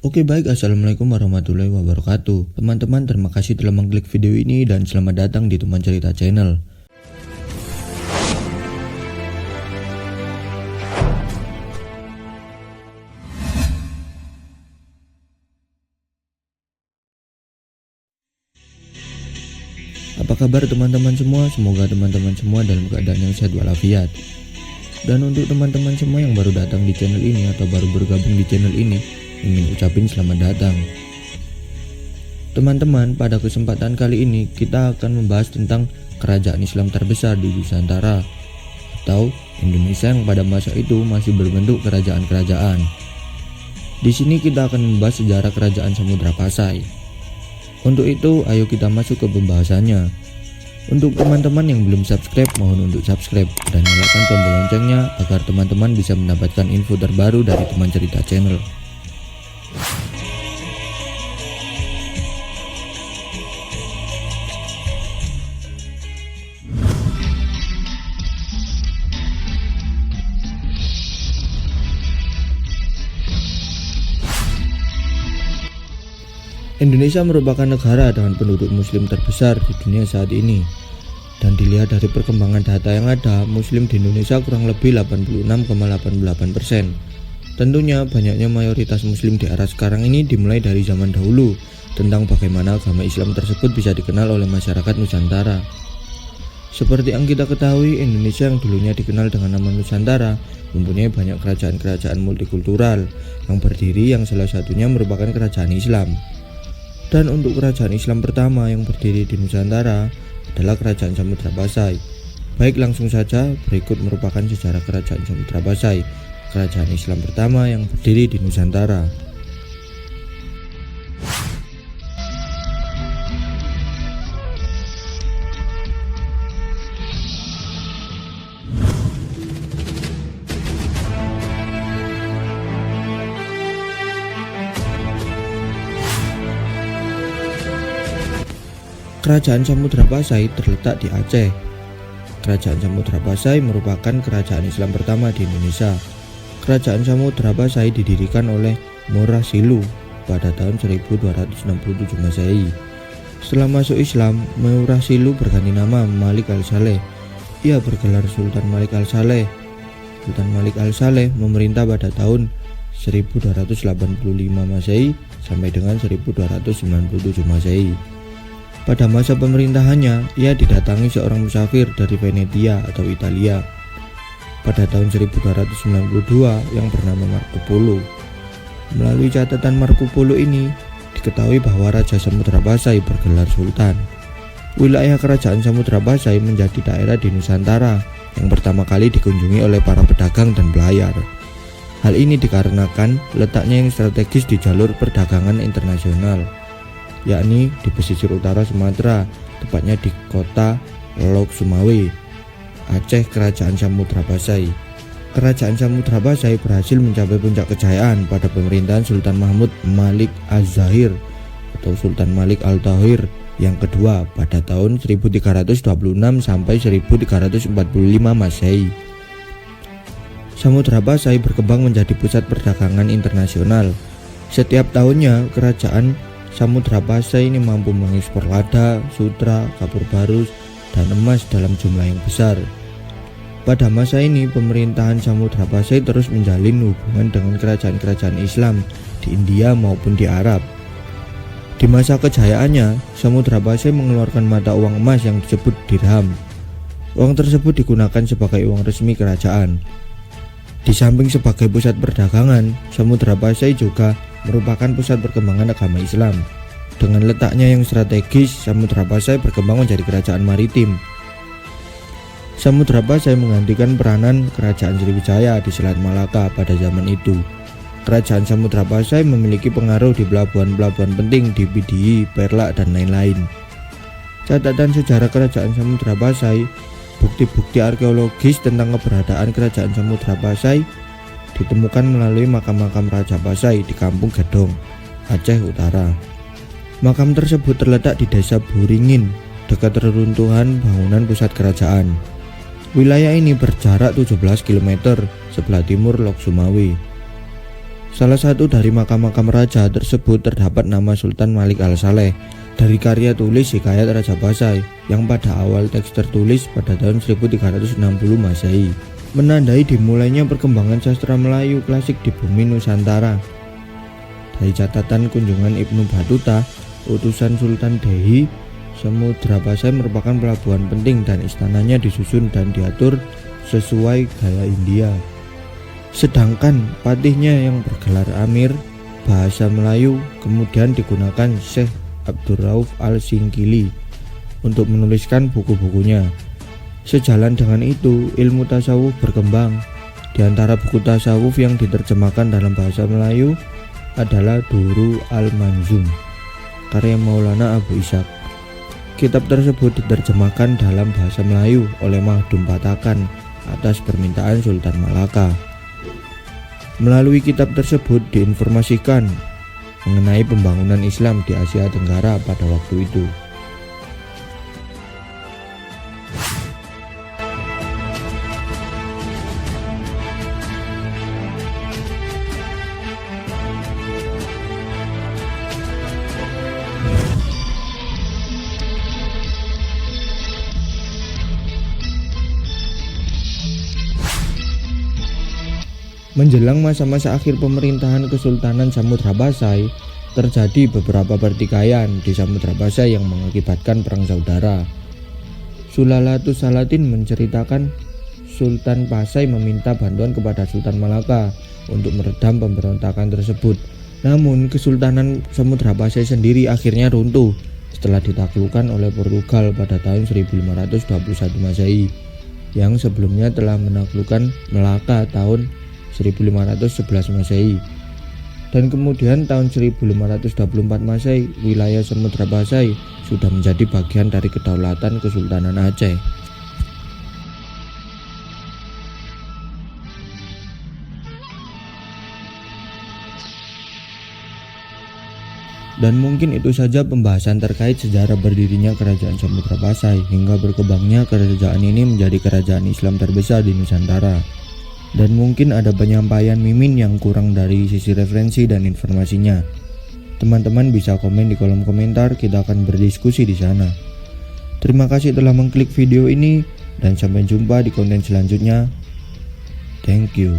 Oke baik, Assalamualaikum warahmatullahi wabarakatuh. Teman-teman, terima kasih telah mengklik video ini dan selamat datang di Teman Cerita Channel. Apa kabar teman-teman semua? Semoga teman-teman semua dalam keadaan yang sehat walafiat. Dan untuk teman-teman semua yang baru datang di channel ini atau baru bergabung di channel ini, ingin ucapin selamat datang. Teman-teman, pada kesempatan kali ini kita akan membahas tentang kerajaan Islam terbesar di Nusantara atau Indonesia yang pada masa itu masih berbentuk kerajaan-kerajaan. Di sini kita akan membahas sejarah kerajaan Samudra Pasai. Untuk itu, ayo kita masuk ke pembahasannya. Untuk teman-teman yang belum subscribe, mohon untuk subscribe dan nyalakan tombol loncengnya agar teman-teman bisa mendapatkan info terbaru dari Teman Cerita Channel. Indonesia merupakan negara dengan penduduk muslim terbesar di dunia saat ini. Dan dilihat dari perkembangan data yang ada, muslim di Indonesia kurang lebih 86,88%. Tentunya banyaknya mayoritas muslim di era sekarang ini dimulai dari zaman dahulu tentang bagaimana agama Islam tersebut bisa dikenal oleh masyarakat Nusantara. Seperti yang kita ketahui, Indonesia yang dulunya dikenal dengan nama Nusantara mempunyai banyak kerajaan-kerajaan multikultural yang salah satunya merupakan kerajaan Islam. Dan untuk kerajaan Islam pertama yang berdiri di Nusantara adalah Kerajaan Samudra Pasai. Baik, langsung saja berikut merupakan sejarah Kerajaan Samudra Pasai, kerajaan Islam pertama yang berdiri di Nusantara. Kerajaan Samudra Pasai terletak di Aceh. Kerajaan Samudra Pasai merupakan kerajaan Islam pertama di Indonesia. Kerajaan Samudra Pasai didirikan oleh Murasilu pada tahun 1267 Masehi. Setelah masuk Islam, Murasilu berganti nama Malik Al-Saleh. Ia bergelar Sultan Malik Al-Saleh. Sultan Malik Al-Saleh memerintah pada tahun 1285 Masehi sampai dengan 1297 Masehi. Pada masa pemerintahannya, ia didatangi seorang musafir dari Venetia atau Italia pada tahun 1292 yang bernama Marco Polo. Melalui catatan Marco Polo ini, diketahui bahwa Raja Samudra Pasai bergelar Sultan. Wilayah Kerajaan Samudra Pasai menjadi daerah di Nusantara yang pertama kali dikunjungi oleh para pedagang dan pelayar. Hal ini dikarenakan letaknya yang strategis di jalur perdagangan internasional, yakni di pesisir utara Sumatera, tepatnya di kota Lok Sumawe, Aceh. Kerajaan Samudra Pasai. Kerajaan Samudra Pasai berhasil mencapai puncak kejayaan pada pemerintahan Sultan Mahmud Malik Az-Zahir atau Sultan Malik Al-Tahir yang kedua pada tahun 1326 sampai 1345 Masehi. Samudra Pasai berkembang menjadi pusat perdagangan internasional. Setiap tahunnya, kerajaan Samudra Pasai ini mampu mengekspor lada, sutra, kapur barus, dan emas dalam jumlah yang besar. Pada masa ini, pemerintahan Samudra Pasai terus menjalin hubungan dengan kerajaan-kerajaan Islam di India maupun di Arab. Di masa kejayaannya, Samudra Pasai mengeluarkan mata uang emas yang disebut dirham. Uang tersebut digunakan sebagai uang resmi kerajaan. Di samping sebagai pusat perdagangan, Samudra Pasai juga merupakan pusat perkembangan agama Islam. Dengan letaknya yang strategis, Samudra Pasai berkembang menjadi kerajaan maritim. Samudra Pasai menggantikan peranan Kerajaan Sriwijaya di Selat Malaka pada zaman itu. Kerajaan Samudra Pasai memiliki pengaruh di pelabuhan-pelabuhan penting di Pidi, Perlak, dan lain-lain. Catatan sejarah Kerajaan Samudra Pasai, bukti-bukti arkeologis tentang keberadaan Kerajaan Samudra Pasai ditemukan melalui makam-makam Raja Pasai di Kampung Gedong, Aceh Utara. Makam tersebut terletak di Desa Buringin, dekat reruntuhan bangunan pusat kerajaan. Wilayah ini berjarak 17 km sebelah timur Lok Sumawe. Salah satu dari makam-makam raja tersebut terdapat nama Sultan Malik Al-Saleh dari karya tulis Hikayat Raja Pasai yang pada awal teks tertulis pada tahun 1360 Masehi, menandai dimulainya perkembangan sastra Melayu klasik di bumi Nusantara. Dari catatan kunjungan Ibnu Battuta, utusan Sultan Delhi, Samudra Pasai merupakan pelabuhan penting dan istananya disusun dan diatur sesuai gaya India. Sedangkan patihnya yang bergelar Amir, bahasa Melayu kemudian digunakan Syekh Abdurrauf Al-Singkili untuk menuliskan buku-bukunya. Sejalan dengan itu, ilmu tasawuf berkembang. Di antara buku tasawuf yang diterjemahkan dalam bahasa Melayu adalah Durru Al-Manzum, karya Maulana Abu Ishaq. Kitab tersebut diterjemahkan dalam bahasa Melayu oleh Mahdum Patakan atas permintaan Sultan Malaka. Melalui kitab tersebut diinformasikan mengenai pembangunan Islam di Asia Tenggara pada waktu itu. Menjelang masa-masa akhir pemerintahan Kesultanan Samudra Pasai, terjadi beberapa pertikaian di Samudra Pasai yang mengakibatkan perang saudara. Sulalatus Salatin menceritakan Sultan Pasai meminta bantuan kepada Sultan Malaka untuk meredam pemberontakan tersebut. Namun Kesultanan Samudra Pasai sendiri akhirnya runtuh setelah ditaklukkan oleh Portugal pada tahun 1521 Masehi, yang sebelumnya telah menaklukkan Melaka tahun 1511 Masehi. Dan kemudian tahun 1524 Masehi, wilayah Samudra Pasai sudah menjadi bagian dari kedaulatan Kesultanan Aceh. Dan mungkin itu saja pembahasan terkait sejarah berdirinya Kerajaan Samudra Pasai hingga berkembangnya kerajaan ini menjadi kerajaan Islam terbesar di Nusantara. Dan mungkin ada penyampaian Mimin yang kurang dari sisi referensi dan informasinya. Teman-teman bisa komen di kolom komentar, kita akan berdiskusi di sana. Terima kasih telah mengklik video ini dan sampai jumpa di konten selanjutnya. Thank you.